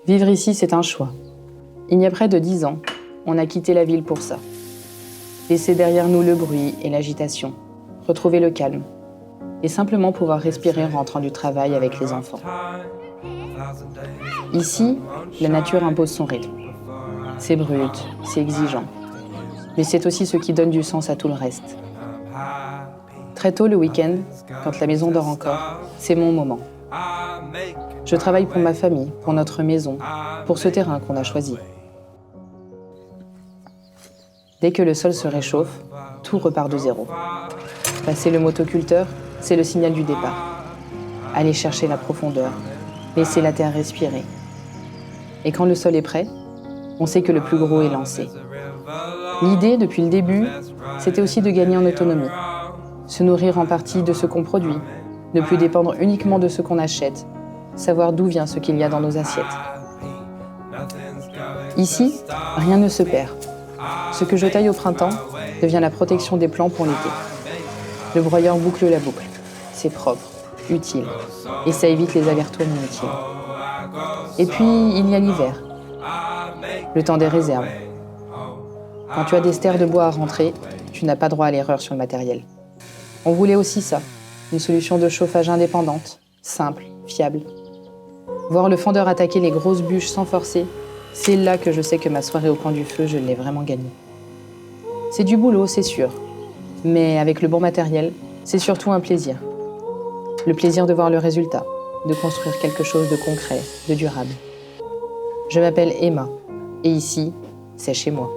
Vivre ici, c'est un choix. Il y a près de 10 ans, on a quitté la ville pour ça. Laisser derrière nous le bruit et l'agitation, retrouver le calme, et simplement pouvoir respirer en rentrant du travail avec les enfants. Ici, la nature impose son rythme. C'est brut, c'est exigeant, mais c'est aussi ce qui donne du sens à tout le reste. Très tôt le week-end, quand la maison dort encore, c'est mon moment. Je travaille pour ma famille, pour notre maison, pour ce terrain qu'on a choisi. Dès que le sol se réchauffe, tout repart de zéro. Passer le motoculteur, c'est le signal du départ. Aller chercher la profondeur, laisser la terre respirer. Et quand le sol est prêt, on sait que le plus gros est lancé. L'idée, depuis le début, c'était aussi de gagner en autonomie. Se nourrir en partie de ce qu'on produit, ne plus dépendre uniquement de ce qu'on achète, savoir d'où vient ce qu'il y a dans nos assiettes. Ici, rien ne se perd. Ce que je taille au printemps devient la protection des plants pour l'été. Le broyeur boucle la boucle. C'est propre, utile, et ça évite les allers-retours inutiles. Et puis, il y a l'hiver, le temps des réserves. Quand tu as des stères de bois à rentrer, tu n'as pas droit à l'erreur sur le matériel. On voulait aussi ça, une solution de chauffage indépendante, simple, fiable. Voir le fendeur attaquer les grosses bûches sans forcer, c'est là que je sais que ma soirée au coin du feu, je l'ai vraiment gagnée. C'est du boulot, c'est sûr, mais avec le bon matériel, c'est surtout un plaisir. Le plaisir de voir le résultat, de construire quelque chose de concret, de durable. Je m'appelle Emma, et ici, c'est chez moi.